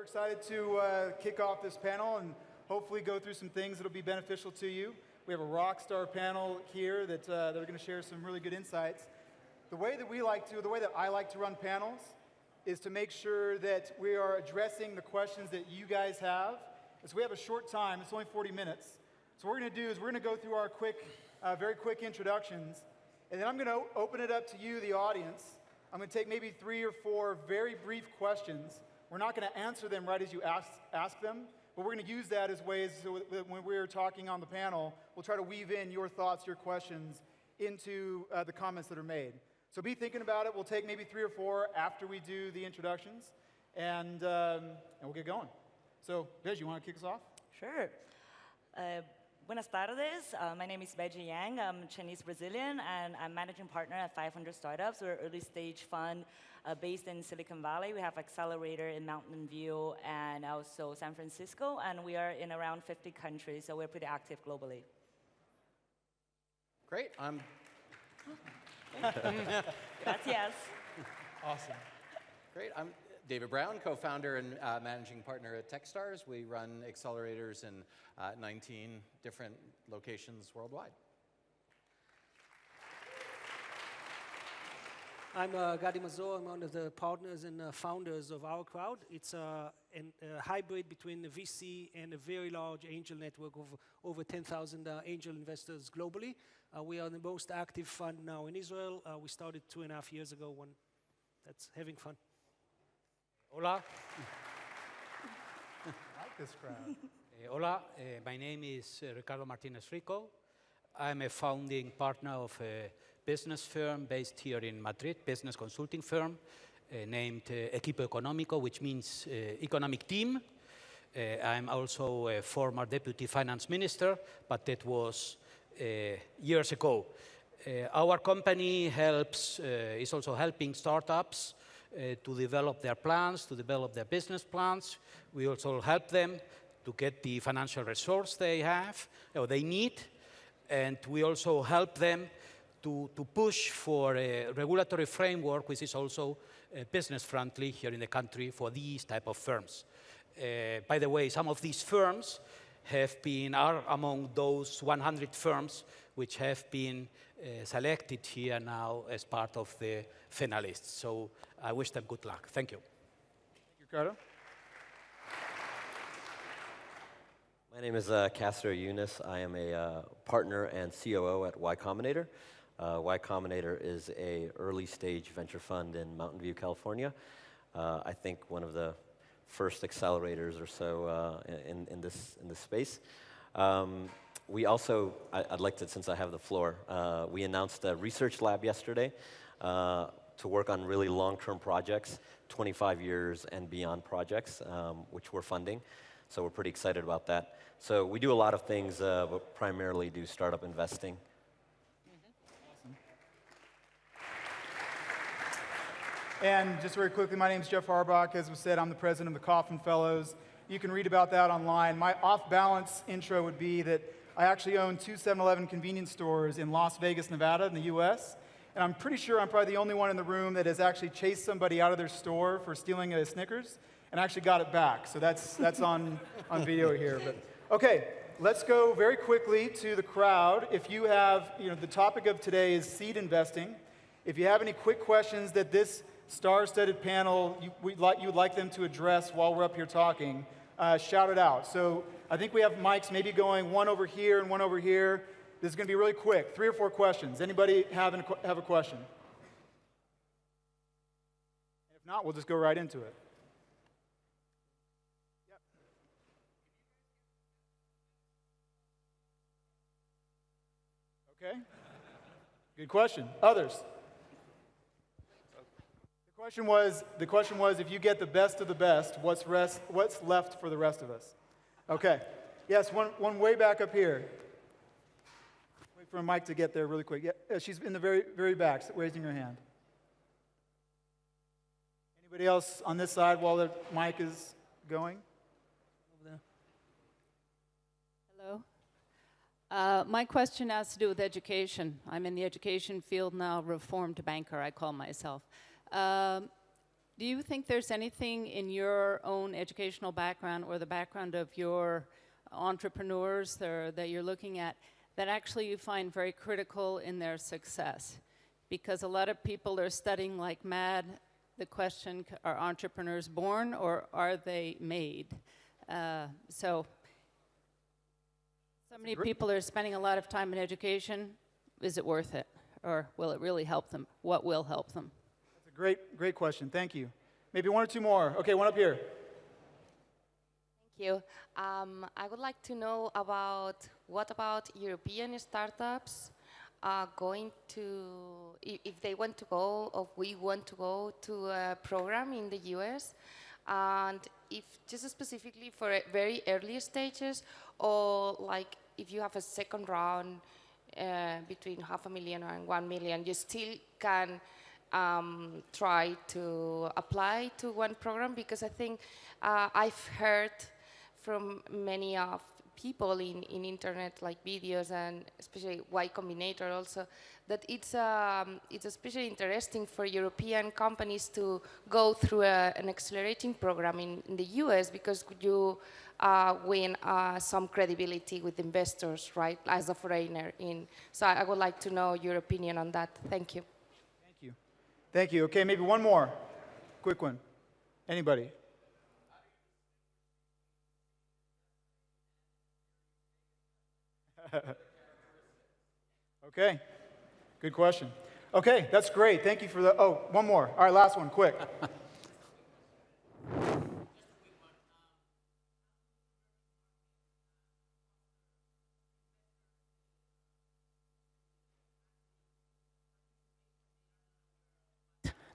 we're excited to kick off this panel and hopefully go through some things that will be beneficial to you. We have a rock star panel here that are going to share some really good insights. The way that I like to run panels is to make sure that we are addressing the questions that you guys have. So we have a short time, it's only 40 minutes. So what we're going to do is we're going to go through our very quick introductions, and then I'm going to open it up to you, the audience. I'm going to take maybe 3 or 4 very brief questions. We're not going to answer them right as you ask them, but we're going to use that as ways so that when we're talking on the panel, we'll try to weave in your thoughts, your questions into the comments that are made. So be thinking about it. We'll take maybe 3 or 4 after we do the introductions, and we'll get going. So, Bedy, you want to kick us off? Sure. Buenas tardes. My name is Bedy Yang. I'm Chinese-Brazilian, and I'm managing partner at 500 Startups. We're an early-stage fund based in Silicon Valley. We have accelerator in Mountain View and also San Francisco, and we are in around 50 countries, so we're pretty active globally. Great. Gracias. Awesome. Great. I'm David Brown, co-founder and managing partner at Techstars. We run accelerators in 19 different locations worldwide. I'm Gadi Mazor. I'm one of the partners and founders of OurCrowd. It's a hybrid between a VC and a very large angel network of over 10,000 angel investors globally. We are the most active fund now in Israel. We started 2.5 years ago. That's having fun. Hola. I like this crowd. Hola, my name is Ricardo Martínez Rico. I'm a founding partner of a business firm based here in Madrid, business consulting firm named Equipo Económico, which means economic team. I'm also a former deputy finance minister, but that was years ago. Our company is also helping startups to develop their plans, to develop their business plans. We also help them to get the financial resource they have, or they need. And we also help them to push for a regulatory framework which is also business-friendly here in the country for these type of firms. By the way, some of these firms are among those 100 firms which have been selected here now as part of the finalists. So I wish them good luck. Thank you. Thank you, Ricardo. My name is Qasar Younis. I am a partner and COO at Y Combinator. Y Combinator is an early-stage venture fund in Mountain View, California. I think one of the first accelerators or so in this space. We also, I'd like to, since I have the floor, we announced a research lab yesterday to work on really long-term projects, 25 years and beyond projects, which we're funding. So we're pretty excited about that. So we do a lot of things, but primarily do startup investing. Awesome. And just very quickly, my name is Jeff Harbach. As was said, I'm the president of the Kauffman Fellows. You can read about that online. My off-balance intro would be that I actually own 2 7-Eleven convenience stores in Las Vegas, Nevada, in the US. And I'm pretty sure I'm probably the only one in the room that has actually chased somebody out of their store for stealing a Snickers and actually got it back. So that's on video here. But okay, let's go very quickly to the crowd. If you have, the topic of today is seed investing. If you have any quick questions that this star-studded panel you'd like them to address while we're up here talking, shout it out. So I think we have mics maybe going one over here and one over here. This is going to be really quick, 3 or 4 questions. Anybody have a question? If not, we'll just go right into it. Yep. Okay. Good question. Others? The question was, if you get the best of the best, what's left for the rest of us? Okay. Yes, one way back up here. Wait for a mic to get there really quick. Yeah, she's in the very, very back, raising her hand. Anybody else on this side while the mic is going? Over there. Hello. My question has to do with education. I'm in the education field now, reformed banker, I call myself. Do you think there's anything in your own educational background or the background of your entrepreneurs that you're looking at that actually you find very critical in their success? Because a lot of people are studying like mad the question, are entrepreneurs born or are they made? So many people are spending a lot of time in education. Is it worth it? Or will it really help them? What will help them? That's a great question. Thank you. Maybe one or two more. Okay, one up here. Thank you. I would like to know what about European startups going to, if they want to go or we want to go to a program in the US, and if just specifically for very early stages, or like if you have a second round between $500,000 and $1 million, you still can try to apply to one program, because I think I've heard from many of people in internet, like videos, and especially Y Combinator also, that it's especially interesting for European companies to go through an accelerating program in the US, because you win some credibility with investors, right, as a foreigner. So I would like to know your opinion on that. Thank you. Thank you. Thank you. Okay, maybe one more. Quick one. Anybody? Okay, good question. Okay, that's great. Thank you for the, oh, one more. All right, last one, quick.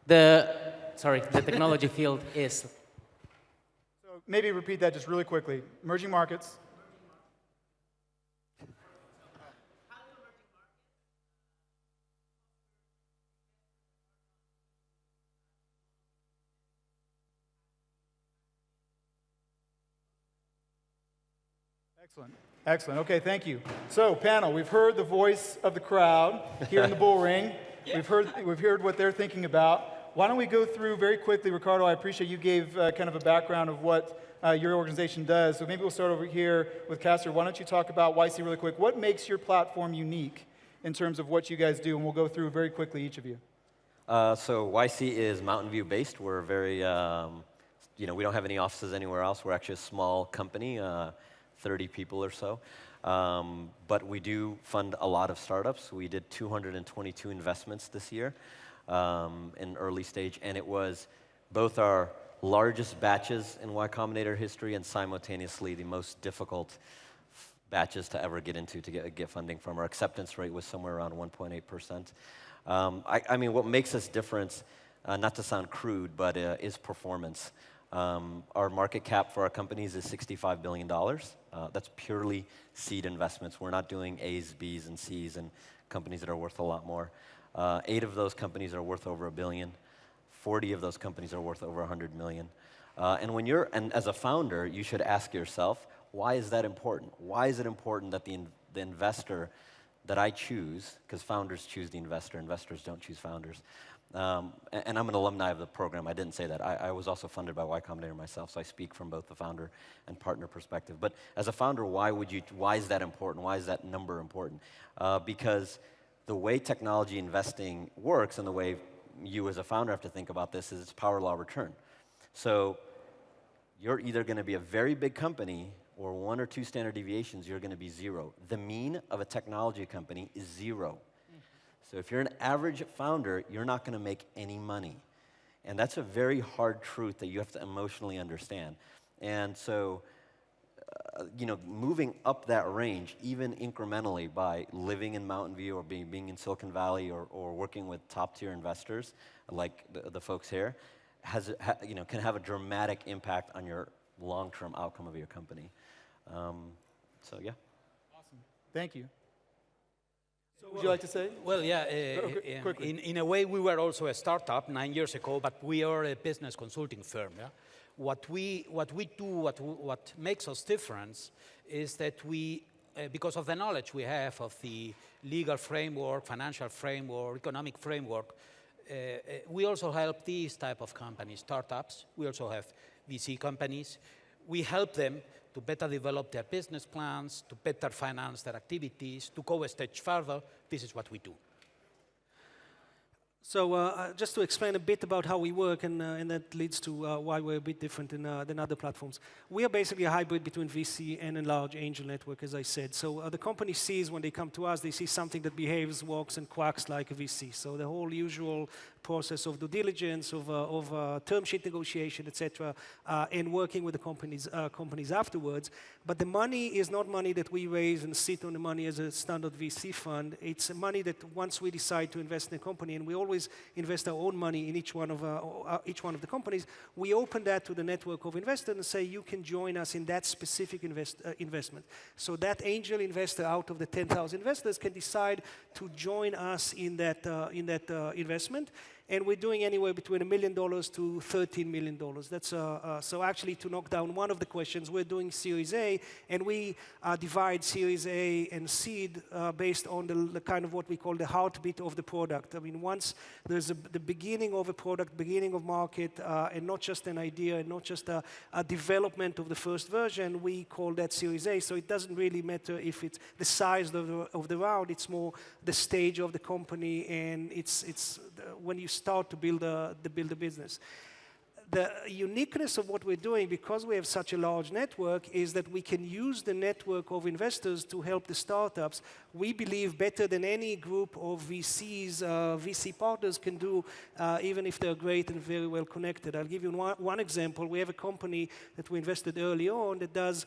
The technology field is. So maybe repeat that just really quickly. Emerging markets. Excellent. Excellent. Okay, thank you. So, panel, we've heard the voice of the crowd here in the bull ring. We've heard what they're thinking about. Why don't we go through very quickly, Ricardo, I appreciate you gave kind of a background of what your organization does. So maybe we'll start over here with Qasar. Why don't you talk about YC really quick? What makes your platform unique in terms of what you guys do? And we'll go through very quickly each of you. So YC is Mountain View based. We're very, we don't have any offices anywhere else. We're actually a small company, 30 people or so. But we do fund a lot of startups. We did 222 investments this year in early stage, and it was both our largest batches in Y Combinator history and simultaneously the most difficult batches to ever get into to get funding from. Our acceptance rate was somewhere around 1.8%. I mean, what makes us different, not to sound crude, but is performance. Our market cap for our companies is $65 billion. That's purely seed investments. We're not doing A's, B's, and C's and companies that are worth a lot more. 8 of those companies are worth over $1 billion. 40 of those companies are worth over $100 million. And as a founder, you should ask yourself, why is that important? Why is it important that the investor that I choose, because founders choose the investor, investors don't choose founders. And I'm an alumni of the program. I didn't say that. I was also funded by Y Combinator myself, so I speak from both the founder and partner perspective. But as a founder, why is that important? Why is that number important? Because the way technology investing works and the way you as a founder have to think about this is it's power law return. So you're either going to be a very big company or 1 or 2 standard deviations, you're going to be 0. The mean of a technology company is 0. So if you're an average founder, you're not going to make any money. And that's a very hard truth that you have to emotionally understand. And so, moving up that range, even incrementally by living in Mountain View or being in Silicon Valley or working with top-tier investors like the folks here, can have a dramatic impact on your long-term outcome of your company. Yeah. Awesome. Thank you. So would you like to say? Well, yeah, Quickly. in a way we were also a startup 9 years ago, but we are a business consulting firm. Yeah? What we do, what makes us different is that we, because of the knowledge we have of the legal framework, financial framework, economic framework, we also help these type of companies, startups. We also have VC companies. We help them to better develop their business plans, to better finance their activities, to go a stage further. This is what we do. So just to explain a bit about how we work, and that leads to why we're a bit different than other platforms. We are basically a hybrid between VC and a large angel network, as I said. So the company sees, when they come to us, they see something that behaves, walks, and quacks like a VC. So the whole usual process of due diligence, of term sheet negotiation, etc., and working with the companies afterwards. But the money is not money that we raise and sit on the money as a standard VC fund. It's money that once we decide to invest in a company, and we always invest our own money in each one of the companies, we open that to the network of investors and say, you can join us in that specific investment. So that angel investor out of the 10,000 investors can decide to join us in that investment. And we're doing anywhere between $1 million to $13 million. That's so actually, to knock down one of the questions, we're doing Series A, and we divide Series A and seed based on the kind of what we call the heartbeat of the product. I mean, once there's the beginning of a product, beginning of market, and not just an idea, and not just a development of the first version, we call that Series A. So it doesn't really matter if it's the size of the round. It's more the stage of the company, and it's when you start to build a business. The uniqueness of what we're doing, because we have such a large network, is that we can use the network of investors to help the startups. We believe better than any group of VCs, VC partners can do, even if they're great and very well connected. I'll give you one example. We have a company that we invested early on that does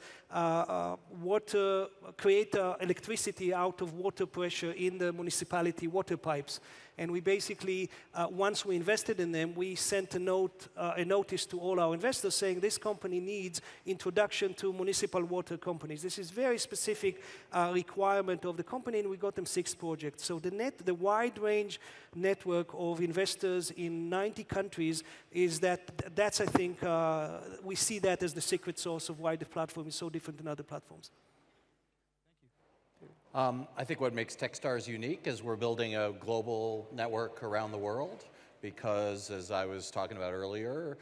create electricity out of water pressure in the municipality water pipes. And we basically, once we invested in them, we sent a notice to all our investors saying this company needs introduction to municipal water companies. This is very specific requirement of the company, and we got them 6 projects. So the wide range network of investors in 90 countries is that's I think, we see that as the secret sauce of why the platform is so different than other platforms. I think what makes Techstars unique is we're building a global network around the world because, as I was talking about earlier,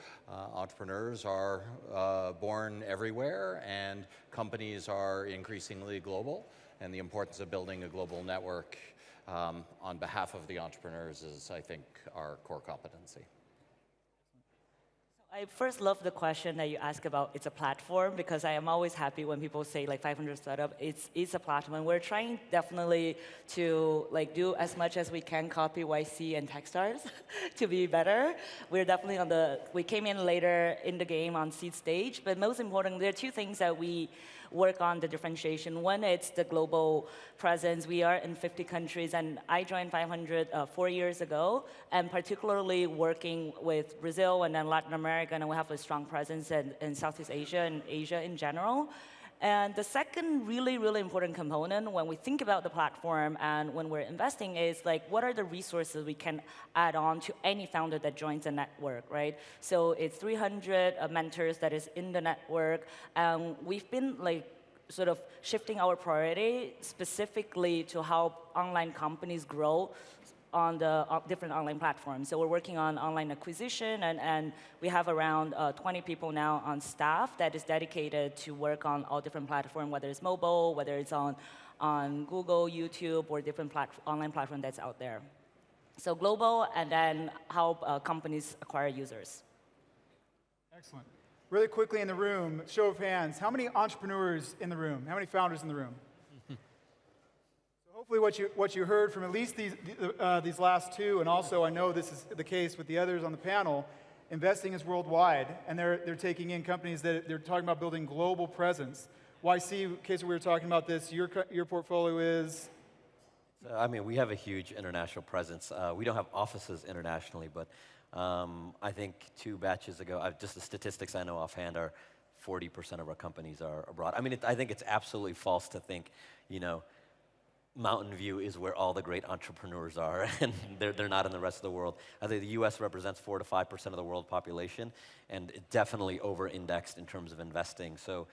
entrepreneurs are born everywhere and companies are increasingly global, and the importance of building a global network on behalf of the entrepreneurs is, I think, our core competency. I first love the question that you ask about it's a platform, because I am always happy when people say like 500 startup, it's a platform. And we're trying definitely to do as much as we can copy YC and Techstars to be better. We're definitely we came in later in the game on seed stage, but most important, there are 2 things that we work on the differentiation. One, it's the global presence. We are in 50 countries, and I joined 500 4 years ago, and particularly working with Brazil and then Latin America, and we have a strong presence in Southeast Asia and Asia in general. And the second really, really important component when we think about the platform and when we're investing is what are the resources we can add on to any founder that joins the network, right? So it's 300 mentors that is in the network. We've been sort of shifting our priority specifically to help online companies grow on the different online platforms. So we're working on online acquisition, and we have around 20 people now on staff that is dedicated to work on all different platforms, whether it's mobile, whether it's on Google, YouTube, or different online platform that's out there. So global, and then help companies acquire users. Excellent. Really quickly in the room, show of hands, how many entrepreneurs in the room? How many founders in the room? Hopefully what you heard from at least these last 2, and also I know this is the case with the others on the panel, investing is worldwide, and they're taking in companies that they're talking about building global presence. YC, in case we were talking about this, your portfolio is? I mean, we have a huge international presence. We don't have offices internationally, but I think 2 batches ago, just the statistics I know offhand are 40% of our companies are abroad. I mean, I think it's absolutely false to think, Mountain View is where all the great entrepreneurs are, and they're not in the rest of the world. I think the U.S. represents 4 to 5% of the world population, and it definitely over-indexed in terms of investing. So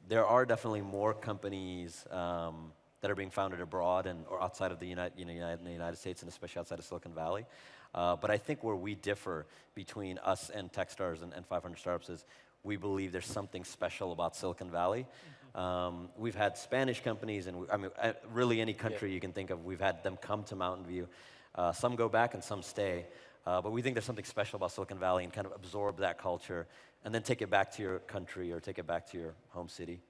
there are definitely more companies that are being founded abroad or outside of the United States, and especially outside of Silicon Valley. But I think where we differ between us and Techstars and 500 Startups is we believe there's something special about Silicon Valley. We've had Spanish companies, and really any country you can think of, we've had them come to Mountain View. Some go back and some stay. But we think there's something special about Silicon Valley and kind of absorb that culture and then take it back to your country or take it back to your home city.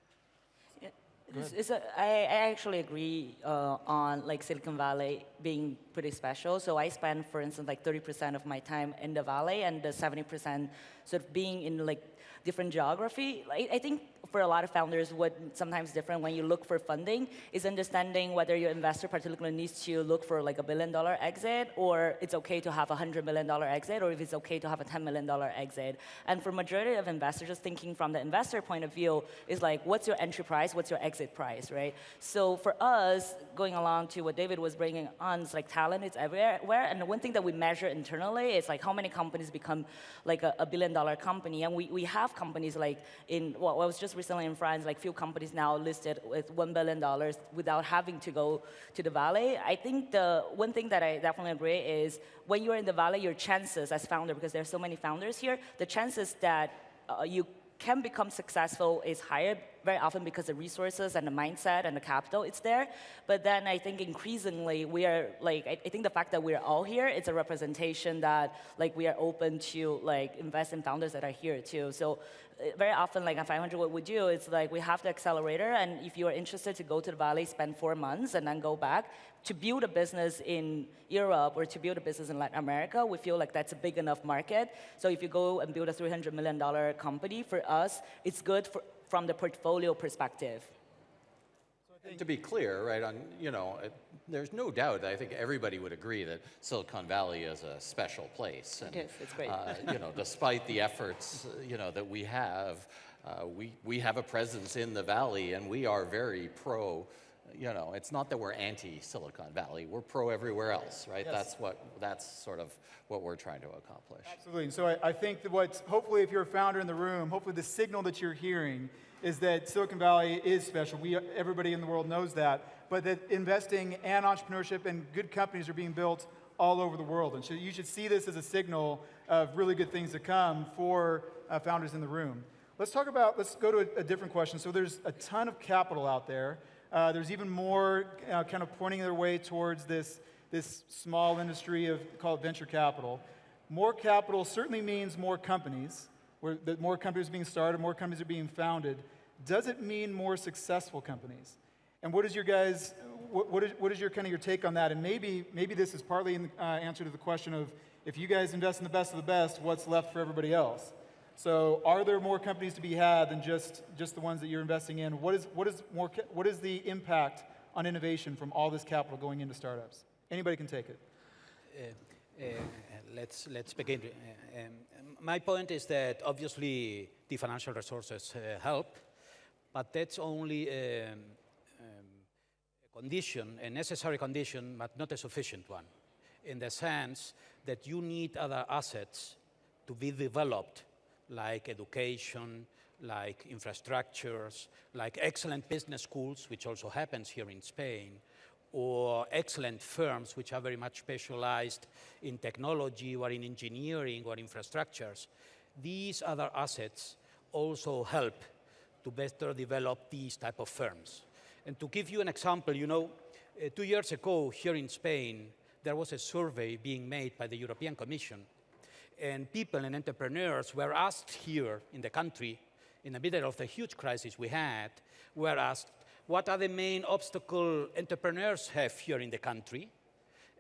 I actually agree on like Silicon Valley being pretty special. So I spend, for instance, like 30% of my time in the valley and the 70% sort of being in like different geography. I think for a lot of founders, what sometimes different when you look for funding is understanding whether your investor particularly needs to look for like $1 billion exit, or it's okay to have a $100 million exit, or if it's okay to have a $10 million exit. And for majority of investors, just thinking from the investor point of view, is like, what's your entry price, what's your exit price, right? So for us, going along to what David was bringing on, it's like talent is everywhere. And the one thing that we measure internally is like how many companies become like a $1 billion company. And we have companies like I was just recently in France, like few companies now listed with $1 billion without having to go to the valley. I think the one thing that I definitely agree is when you're in the valley, your chances as founder, because there's so many founders here, the chances that you can become successful is higher very often because the resources and the mindset and the capital it's there. But then I think increasingly we are like, I think the fact that we're all here, it's a representation that like we are open to like invest in founders that are here too. So very often like at 500 what we do is like we have the accelerator, and if you are interested to go to the valley, spend 4 months and then go back to build a business in Europe or to build a business in Latin America, we feel like that's a big enough market. So if you go and build a $300 million company, for us, it's good from the portfolio perspective. To be clear, right, there's no doubt, I think everybody would agree that Silicon Valley is a special place. And, it is, it's great. Despite the efforts, that we have a presence in the Valley, and we are very pro, it's not that we're anti-Silicon Valley, we're pro everywhere else, right? Yes. That's sort of what we're trying to accomplish. Absolutely. So I think that hopefully if you're a founder in the room, hopefully the signal that you're hearing is that Silicon Valley is special. Everybody in the world knows that, but that investing and entrepreneurship and good companies are being built all over the world. And so you should see this as a signal of really good things to come for founders in the room. Let's go to a different question. So there's a ton of capital out there. There's even more kind of pointing their way towards this small industry called venture capital. More capital certainly means more companies, where more companies are being started, more companies are being founded. Does it mean more successful companies? And what is your guys' what is your kind of your take on that? And maybe this is partly in answer to the question of if you guys invest in the best of the best, what's left for everybody else? So are there more companies to be had than just the ones that you're investing in? What is the impact on innovation from all this capital going into startups? Anybody can take it. Let's begin. My point is that obviously the financial resources help, but that's only a condition, a necessary condition, but not a sufficient one, in the sense that you need other assets to be developed, like education, like infrastructures, like excellent business schools, which also happens here in Spain, or excellent firms which are very much specialized in technology or in engineering or infrastructures. These other assets also help to better develop these type of firms. And to give you an example, 2 years ago here in Spain, there was a survey being made by the European Commission, and people and entrepreneurs were asked here in the country, in the middle of the huge crisis we had, were asked, what are the main obstacles entrepreneurs have here in the country?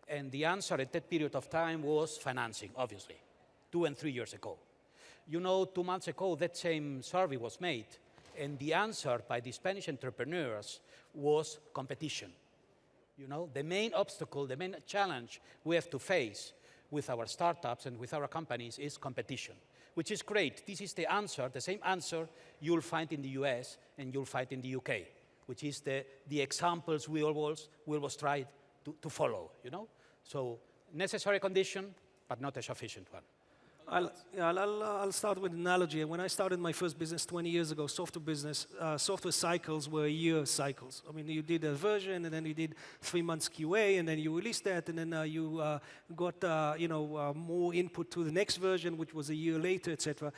And the answer at that period of time was financing, obviously, 2 and 3 years ago. 2 months ago, that same survey was made, and the answer by the Spanish entrepreneurs was competition. The main obstacle, the main challenge we have to face with our startups and with our companies is competition, which is great. This is the answer, the same answer you'll find in the US and you'll find in the UK, which is the examples we always try to follow, So necessary condition, but not a sufficient one. I'll start with an analogy. When I started my first business 20 years ago, software business, software cycles were year cycles. I mean, you did a version, and then you did 3 months QA, and then you released that, and then you got more input to the next version, which was a year later, etc.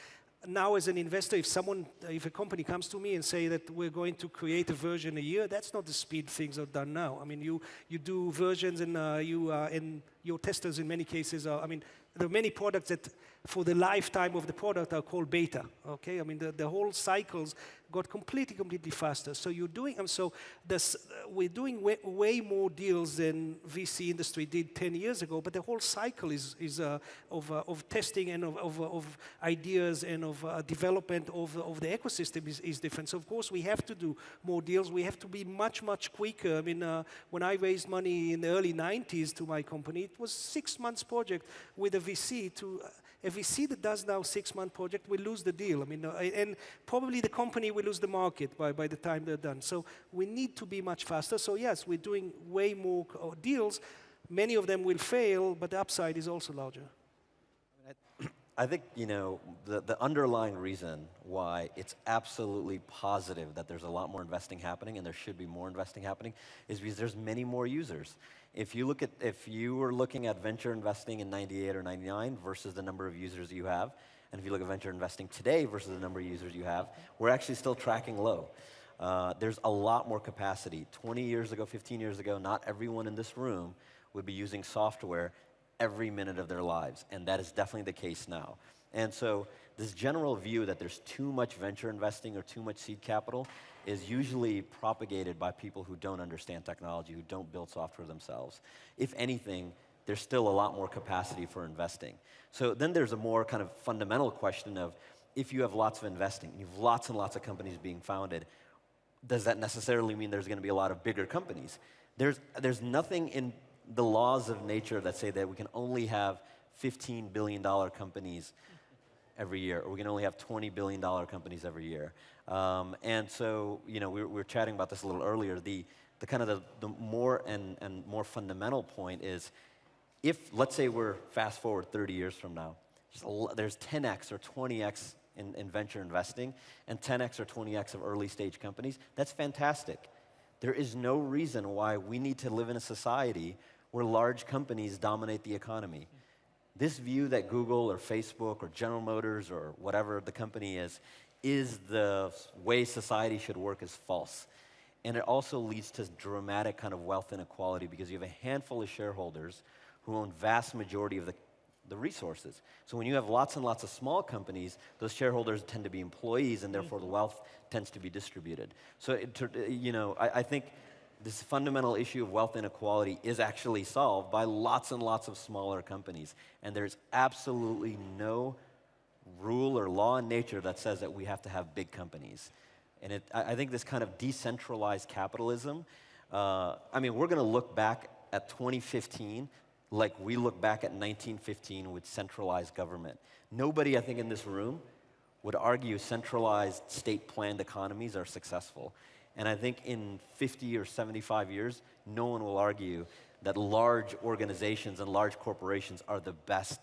Now, as an investor, if a company comes to me and say that we're going to create a version a year, that's not the speed things are done now. I mean, you do versions, and and your testers in many cases are. I mean, there are many products that, for the lifetime of the product, are called beta. Okay, I mean, the whole cycles got completely faster. So we're doing way more deals than VC industry did 10 years ago. But the whole cycle is of testing and of ideas and of development of the ecosystem is different. So of course we have to do more deals. We have to be much quicker. I mean, when I raised money in the early 90s to my company, it was 6 months project with a VC to. A VC that does now 6-month project will lose the deal. I mean, and probably the company will lose the market by the time they're done. So we need to be much faster. So yes, we're doing way more deals. Many of them will fail, but the upside is also larger. I think, the underlying reason why it's absolutely positive that there's a lot more investing happening, and there should be more investing happening, is because there's many more users. If you were looking at venture investing in 98 or 99 versus the number of users you have, and if you look at venture investing today versus the number of users you have, we're actually still tracking low. There's a lot more capacity. 20 years ago, 15 years ago, not everyone in this room would be using software every minute of their lives, and that is definitely the case now. And so this general view that there's too much venture investing or too much seed capital is usually propagated by people who don't understand technology, who don't build software themselves. If anything, there's still a lot more capacity for investing. So then there's a more kind of fundamental question of, if you have lots of investing, you have lots and lots of companies being founded, does that necessarily mean there's going to be a lot of bigger companies? There's nothing in the laws of nature that say that we can only have $15 billion companies every year, or we can only have $20 billion companies every year. And so, we were chatting about this a little earlier. The more and more fundamental point is, if, let's say we're fast forward 30 years from now, there's 10x or 20x in venture investing, and 10x or 20x of early stage companies, that's fantastic. There is no reason why we need to live in a society where large companies dominate the economy. This view that Google or Facebook or General Motors or whatever the company is the way society should work is false. And it also leads to dramatic kind of wealth inequality, because you have a handful of shareholders who own vast majority of the resources. So when you have lots and lots of small companies, those shareholders tend to be employees, and therefore the wealth tends to be distributed. So I think this fundamental issue of wealth inequality is actually solved by lots and lots of smaller companies. And there's absolutely no rule or law in nature that says that we have to have big companies. And I think this kind of decentralized capitalism, we're going to look back at 2015 like we look back at 1915 with centralized government. Nobody, I think, in this room would argue centralized state-planned economies are successful. And I think in 50 or 75 years, no one will argue that large organizations and large corporations are the best,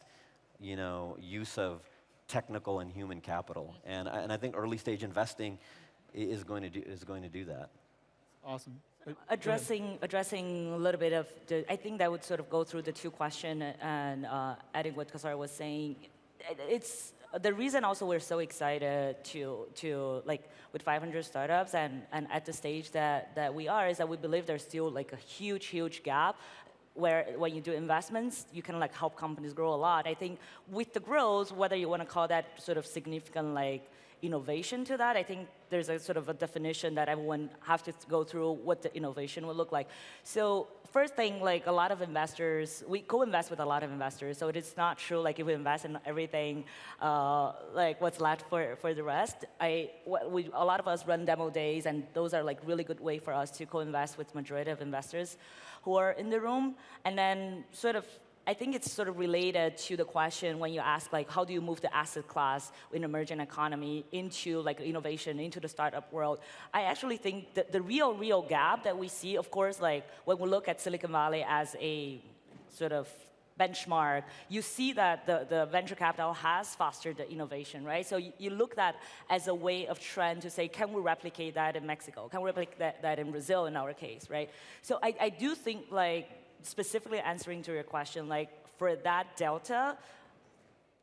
use of technical and human capital. And I think early stage investing is going to do that. Awesome. Addressing a little bit of I think that would sort of go through the two questions, and adding what Qasar was saying. It's the reason also we're so excited to like with 500 startups and at the stage that we are, is that we believe there's still like a huge gap where when you do investments, you can like help companies grow a lot. I think with the growth, whether you want to call that sort of significant like innovation to that, I think there's a sort of a definition that everyone have to go through what the innovation will look like. So first thing, like a lot of investors, we co-invest with a lot of investors, so it is not true like if we invest in everything, like what's left for the rest. A lot of us run demo days, and those are like really good way for us to co-invest with majority of investors who are in the room. And then sort of, I think it's sort of related to the question when you ask like, how do you move the asset class in emerging economy into like innovation, into the startup world? I actually think that the real gap that we see, of course, like when we look at Silicon Valley as a sort of benchmark, you see that the venture capital has fostered the innovation, right? So you look at as a way of trend to say, can we replicate that in Mexico? Can we replicate that in Brazil in our case, right? So I do think, like, specifically answering to your question, like, for that delta,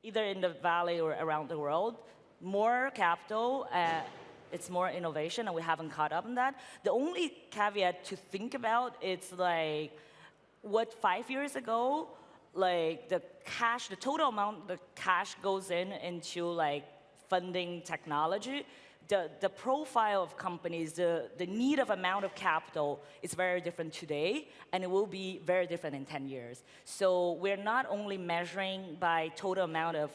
either in the valley or around the world, more capital, it's more innovation, and we haven't caught up on that. The only caveat to think about, it's like, what 5 years ago, like the total amount the cash goes into like funding technology, the profile of companies, the need of amount of capital is very different today, and it will be very different in 10 years. So we're not only measuring by total amount of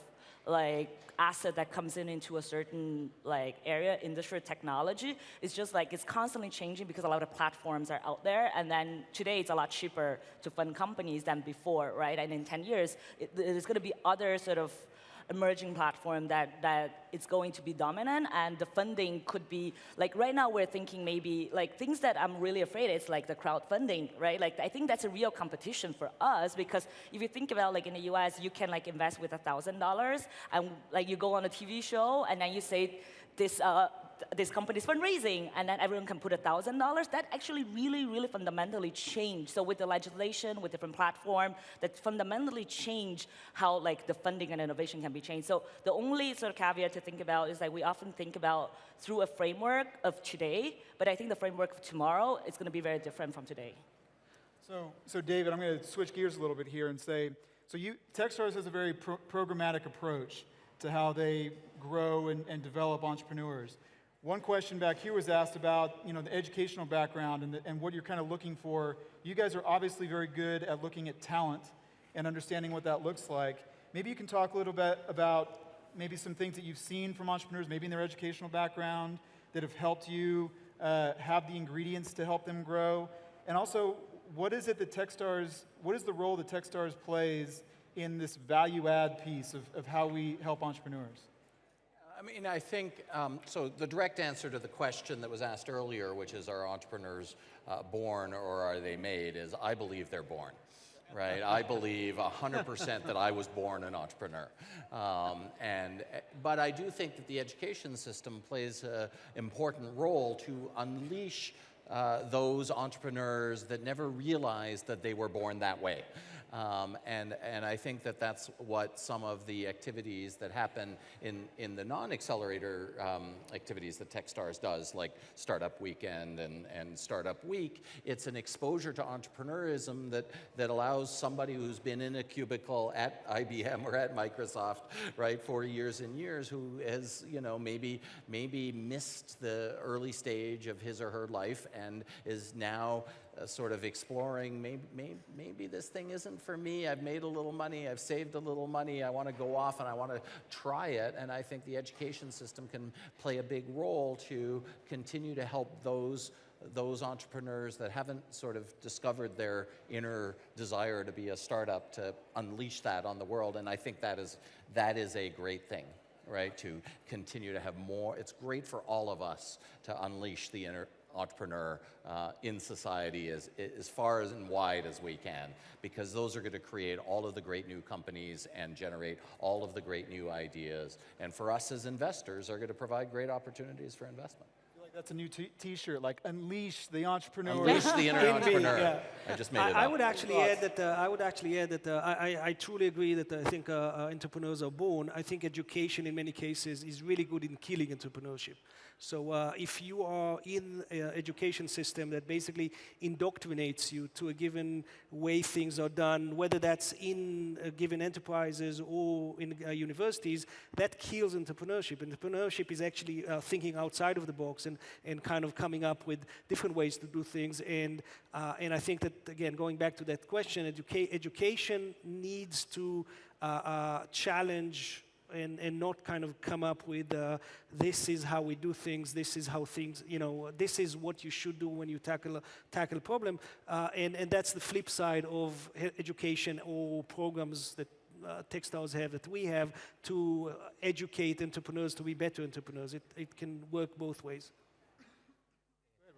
like asset that comes into a certain like area, industry, technology. It's just like it's constantly changing because a lot of platforms are out there, and then today it's a lot cheaper to fund companies than before, right? And in 10 years, there's going to be other sort of emerging platform that it's going to be dominant, and the funding could be, like right now we're thinking maybe, like things that I'm really afraid it's like the crowdfunding, right? Like I think that's a real competition for us, because if you think about like in the US, you can like invest with $1,000 and like you go on a TV show and then you say this company's fundraising, and then everyone can put $1,000. That actually really, really fundamentally changed. So with the legislation, with different platform, that fundamentally changed how like the funding and innovation can be changed. So the only sort of caveat to think about is that we often think about through a framework of today, but I think the framework of tomorrow is going to be very different from today. So David, I'm going to switch gears a little bit here and say, so Techstars has a very programmatic approach to how they grow and develop entrepreneurs. One question back here was asked about, the educational background and what you're kind of looking for. You guys are obviously very good at looking at talent and understanding what that looks like. Maybe you can talk a little bit about maybe some things that you've seen from entrepreneurs, maybe in their educational background, that have helped you have the ingredients to help them grow. And also, what is the role that Techstars plays in this value add piece of how we help entrepreneurs? I mean, I think, so the direct answer to the question that was asked earlier, which is, are entrepreneurs born or are they made, is I believe they're born, right? I believe 100% that I was born an entrepreneur. But I do think that the education system plays an important role to unleash those entrepreneurs that never realized that they were born that way. And I think that that's what some of the activities that happen in the non-accelerator activities that Techstars does, like Startup Weekend and Startup Week. It's an exposure to entrepreneurism that allows somebody who's been in a cubicle at IBM or at Microsoft, right, for years and years, who has, maybe missed the early stage of his or her life and is now sort of exploring, maybe this thing isn't for me. I've made a little money, I've saved a little money, I want to go off and I want to try it. And I think the education system can play a big role to continue to help those entrepreneurs that haven't sort of discovered their inner desire to be a startup, to unleash that on the world. And I think that is a great thing, right? To continue to have more. It's great for all of us to unleash the inner entrepreneur in society as far and wide as we can, because those are going to create all of the great new companies and generate all of the great new ideas. And for us as investors, are going to provide great opportunities for investment. I feel like that's a new T-shirt, like unleash the entrepreneur. Unleash the inner entrepreneur. Yeah. I just made it up. I would actually add that I truly agree that I think entrepreneurs are born. I think education in many cases is really good in killing entrepreneurship. So if you are in an education system that basically indoctrinates you to a given way things are done, whether that's in given enterprises or in universities, that kills entrepreneurship. Entrepreneurship is actually thinking outside of the box and kind of coming up with different ways to do things. And I think that, again, going back to that question, education needs to challenge and not kind of come up with this is how we do things, this is how things, this is what you should do when you tackle a problem. And that's the flip side of education or programs that Techstars have, that we have, to educate entrepreneurs to be better entrepreneurs. It can work both ways.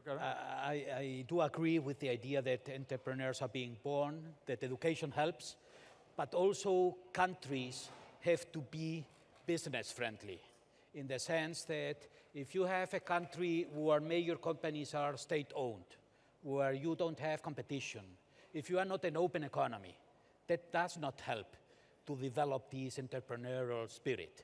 I do agree with the idea that entrepreneurs are being born, that education helps. but also countries have to be business friendly, in the sense that if you have a country where major companies are state-owned, where you don't have competition, if you are not an open economy, that does not help to develop this entrepreneurial spirit.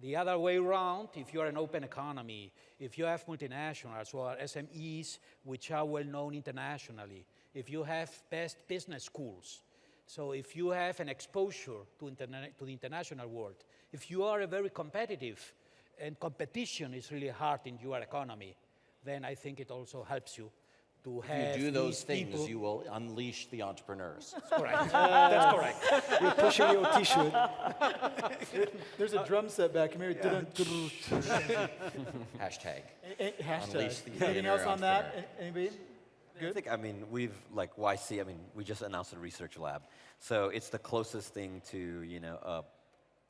The other way around, if you are an open economy, if you have multinationals or SMEs which are well known internationally, if you have best business schools, so if you have an exposure to the international world, if you are a very competitive and competition is really hard in your economy, then I think it also helps you to have If you do those things, people. you will unleash the entrepreneurs. Correct. That's correct. You're pushing your T-shirt. There's a drum set back here. Hashtag. Hashtag. Unleash the Anything inner else on that? entrepreneur. Anybody? I think, I mean, we've, like YC, I mean, we just announced a research lab. So it's the closest thing to, you know, a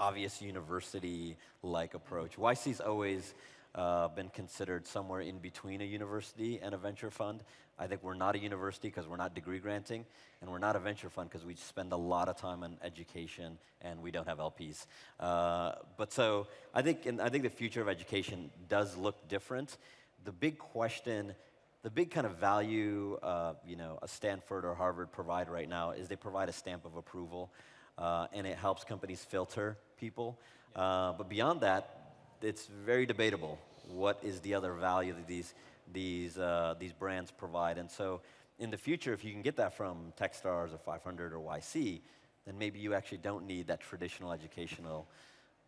obvious university-like approach. YC's always been considered somewhere in between a university and a venture fund. I think we're not a university because we're not degree granting, and we're not a venture fund because we spend a lot of time on education and we don't have LPs. But so I think the future of education does look different. The big question, the big kind of value, you know, a Stanford or Harvard provide right now is they provide a stamp of approval, and it helps companies filter people. But beyond that, it's very debatable what is the other value that these brands provide. And so in the future, if you can get that from Techstars or 500 or YC, then maybe you actually don't need that traditional educational,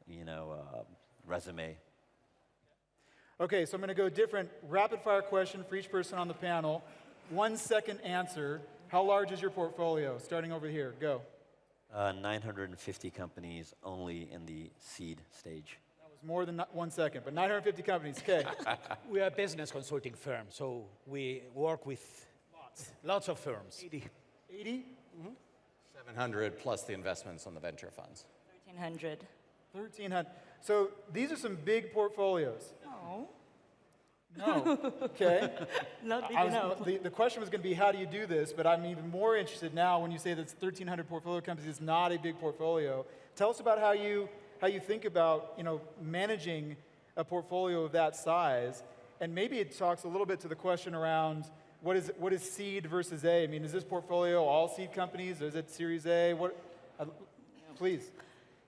you know, resume. Okay, so I'm going to go different. Rapid fire question for each person on the panel. 1 second answer. How large is your portfolio? Starting over here. Go. 950 companies only in the seed stage. That was more than 1 second, but 950 companies. Okay. We are a business consulting firm, so we work with lots of firms. 80? 700 plus the investments on the venture funds. 1,300. 1,300. So these are some big portfolios. No. No. Okay. Not big enough. The question was going to be, how do you do this? But I'm even more interested now when you say that 1,300 portfolio companies is not a big portfolio. Tell us about how you think about, you know, managing a portfolio of that size. And maybe it talks a little bit to the question around what is seed versus A? I mean, is this portfolio all seed companies? Or is it Series A? Please.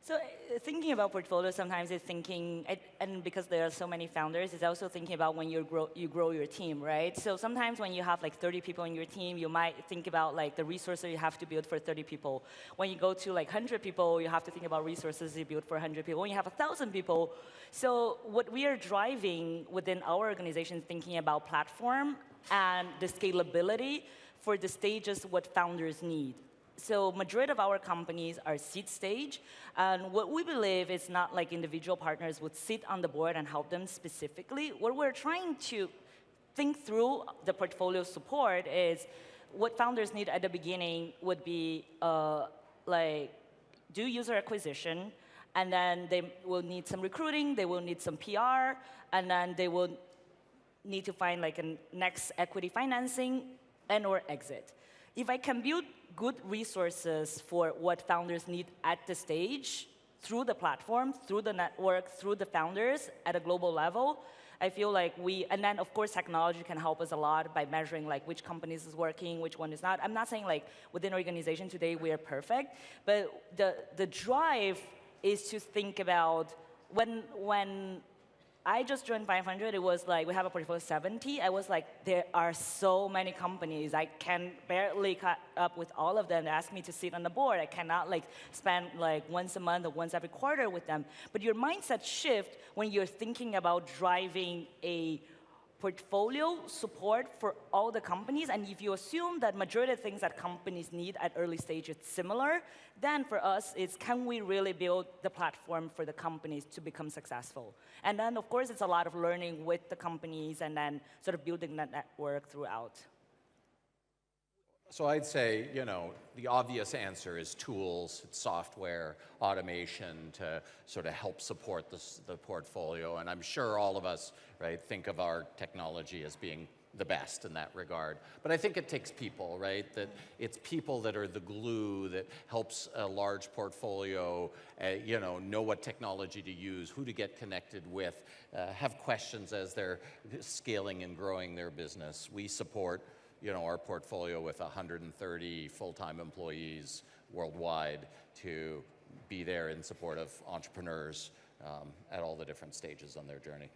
So thinking about portfolio sometimes is thinking, and because there are so many founders, it's also thinking about when you grow your team, right? So sometimes when you have like 30 people in your team, you might think about like the resources you have to build for 30 people. When you go to like 100 people, you have to think about resources you build for 100 people. When you have 1,000 people, so what we are driving within our organization is thinking about platform and the scalability for the stages what founders need. So majority of our companies are seed stage, and what we believe is not like individual partners would sit on the board and help them specifically. What we're trying to think through the portfolio support is what founders need at the beginning would be like do user acquisition, and then they will need some recruiting, they will need some PR, and then they will need to find like a next equity financing and or exit. If I can build good resources for what founders need at the stage, through the platform, through the network, through the founders at a global level, I feel like and then of course technology can help us a lot by measuring like which companies is working, which one is not. I'm not saying like within organization today we are perfect, but the drive is to think about when I just joined 500, it was like, we have a portfolio of 70. I was like, there are so many companies. I can barely cut up with all of them. They ask me to sit on the board. I cannot like spend like once a month or once every quarter with them. But your mindset shift when you're thinking about driving a portfolio support for all the companies, and if you assume that majority of things that companies need at early stage is similar, then for us it's can we really build the platform for the companies to become successful? And then of course it's a lot of learning with the companies and then sort of building that network throughout. So I'd say, you know, the obvious answer is tools, software, automation to sort of help support the portfolio. And I'm sure all of us, right, think of our technology as being the best in that regard. But I think it takes people, right? That it's people that are the glue that helps a large portfolio, know what technology to use, who to get connected with, have questions as they're scaling and growing their business. We support, our portfolio with 130 full-time employees worldwide to be there in support of entrepreneurs at all the different stages on their journey.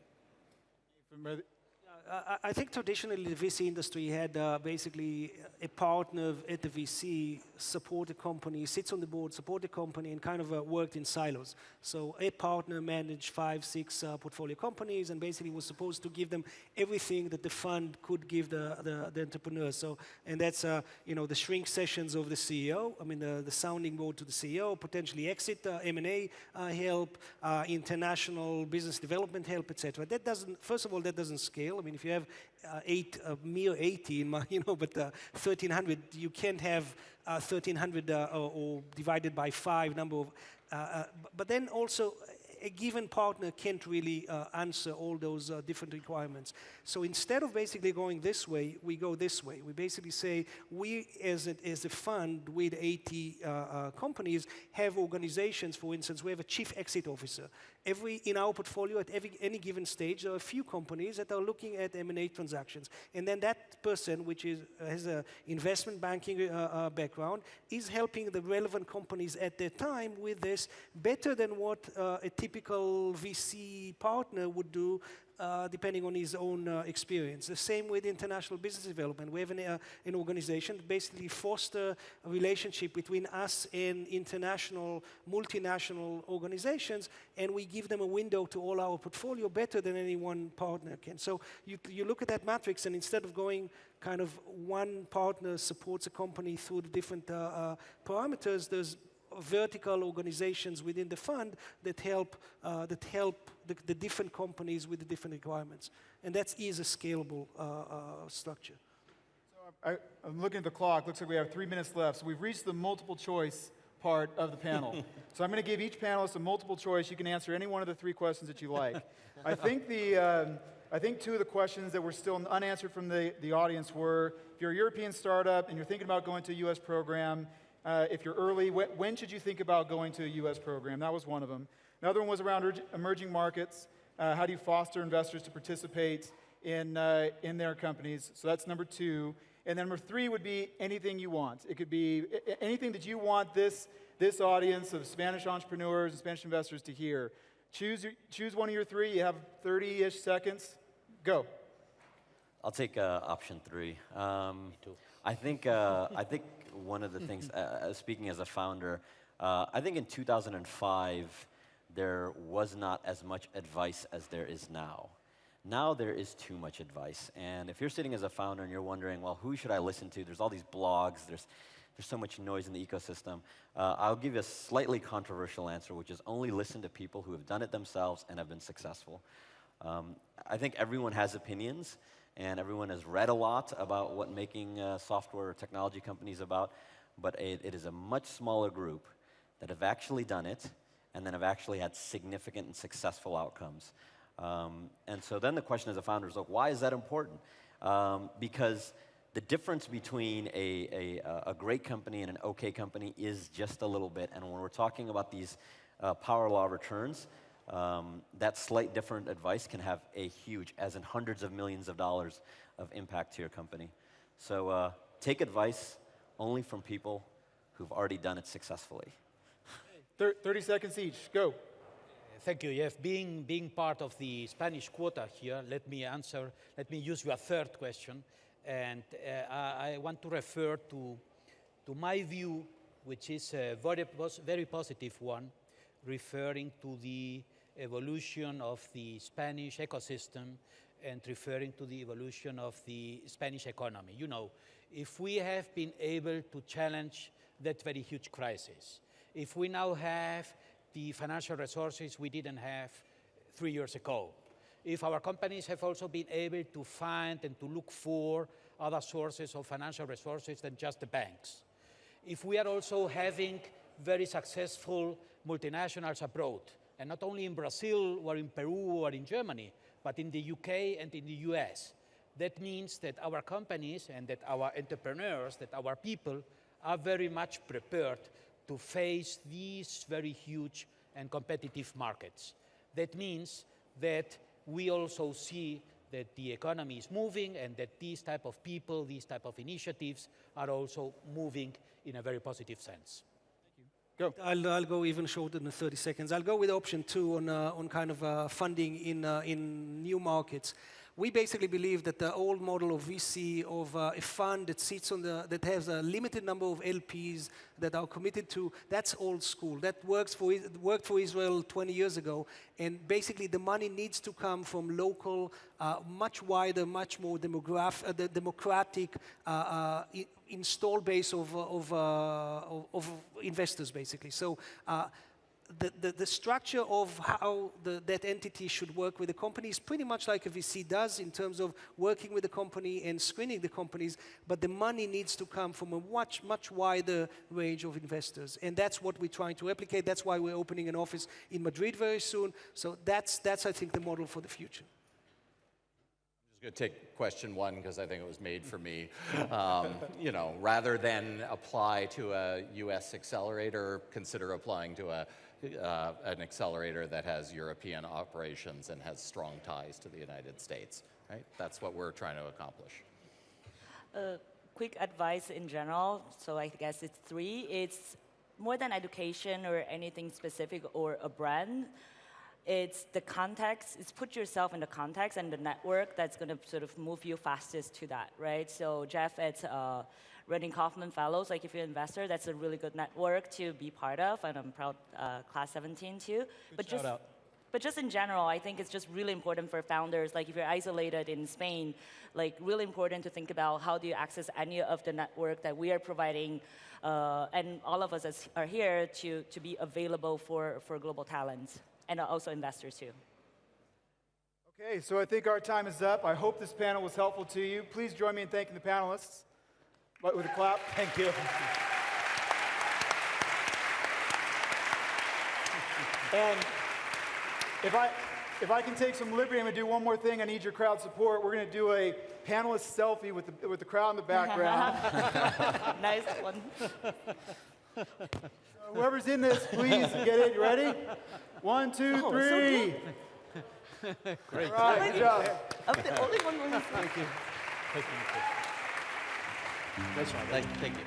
I think traditionally the VC industry had basically a partner at the VC support a company, sits on the board, support the company, and kind of worked in silos. So a partner managed 5, 6 portfolio companies and basically was supposed to give them everything that the fund could give the entrepreneurs. So, and that's the shrink sessions of the CEO. I mean the sounding board to the CEO, potentially exit M&A help, international business development help, etc. That doesn't. First of all, that doesn't scale. I mean, if you have mere 80 but 1,300, you can't have 1,300 or divided by 5 number of. But then also, a given partner can't really answer all those different requirements. So instead of basically going this way, we go this way. We basically say we, as a fund with 80 companies, have organizations. For instance, we have a chief exit officer. In our portfolio, at any given stage, there are a few companies that are looking at M&A transactions. And then that person, which has an investment banking background, is helping the relevant companies at their time with this better than what a typical VC partner would do, depending on his own experience. The same with international business development. We have an organization that basically foster a relationship between us and international, multinational organizations, and we give them a window to all our portfolio better than any one partner can. So you look at that matrix, and instead of going kind of one partner supports a company through the different parameters, there's vertical organizations within the fund that help the different companies with the different requirements. And that is a scalable structure. So I'm looking at the clock. Looks like we have 3 minutes left. So we've reached the multiple choice part of the panel. So I'm going to give each panelist a multiple choice. You can answer any one of the 3 questions that you like. I think 2 of the questions that were still unanswered from the audience were, if you're a European startup and you're thinking about going to a U.S. program, if you're early, when should you think about going to a U.S. program? That was one of them. Another one was around emerging markets. How do you foster investors to participate in their companies? So that's number 2. And then number 3 would be anything you want. It could be anything that you want this audience of Spanish entrepreneurs and Spanish investors to hear. Choose one of your 3. You have 30-ish seconds. Go. I'll take option 3. Me too. I think one of the things, speaking as a founder, I think in 2005 there was not as much advice as there is now. Now there is too much advice, and if you're sitting as a founder and you're wondering, well, who should I listen to? There's all these blogs. There's so much noise in the ecosystem. I'll give you a slightly controversial answer, which is only listen to people who have done it themselves and have been successful. I think everyone has opinions, and everyone has read a lot about what making software or technology companies about, but it is a much smaller group that have actually done it and then have actually had significant and successful outcomes. And so then the question as a founder is, like, why is that important? Because the difference between a great company and an okay company is just a little bit, and when we're talking about these power law returns, that slight different advice can have a huge, as in hundreds of millions of dollars of impact to your company. So take advice only from people who've already done it successfully. 30 seconds each. Go. Thank you, Jeff. Being part of the Spanish quota here, let me use your 3rd question. And I want to refer to my view, which is a very positive one, referring to the evolution of the Spanish ecosystem and referring to the evolution of the Spanish economy. You know, if we have been able to challenge that very huge crisis, if we now have the financial resources we didn't have 3 years ago, if our companies have also been able to find and to look for other sources of financial resources than just the banks, if we are also having very successful multinationals abroad, and not only in Brazil or in Peru or in Germany, but in the UK and in the US, That means that our companies and that our entrepreneurs, that our people are very much prepared to face these very huge and competitive markets. That means that we also see that the economy is moving and that these type of people, these type of initiatives are also moving in a very positive sense. Go. I'll go even shorter than 30 seconds. I'll go with option 2 on kind of funding in new markets. We basically believe that the old model of VC, of a fund that sits on that has a limited number of LPs that are committed to, that's old school. That worked for Israel 20 years ago. And basically the money needs to come from local, much wider, much more democratic install base of investors, basically. So the structure of how that entity should work with the company is pretty much like a VC does in terms of working with the company and screening the companies, but the money needs to come from a much wider range of investors. And that's what we're trying to replicate. That's why we're opening an office in Madrid very soon. So that's I think, the model for the future. I'm just going to take question 1 because I think it was made for me. You know, rather than apply to a US accelerator, consider applying to an accelerator that has European operations and has strong ties to the United States, right? That's what we're trying to accomplish. Quick advice in general, so I guess it's 3. It's more than education or anything specific or a brand. It's the context, it's put yourself in the context and the network that's going to sort of move you fastest to that, right? So Jeff, it's running Kauffman Fellows, like if you're an investor, that's a really good network to be part of, and I'm proud Class 17 too. But just in general, I think it's just really important for founders, like if you're isolated in Spain, like really important to think about how do you access any of the network that we are providing, and all of us are here to be available for global talents. And also investors too. Okay, so I think our time is up. I hope this panel was helpful to you. Please join me in thanking the panelists. With a clap. Thank you. And if I can take some liberty, I'm going to do one more thing. I need your crowd support. We're going to do a panelist selfie with the crowd in the background. Nice one. So whoever's in this, please get it. You ready? 1, 2, 3. So Great. All right, good job. I'm the only one who Thank you. Thank you. Thank you.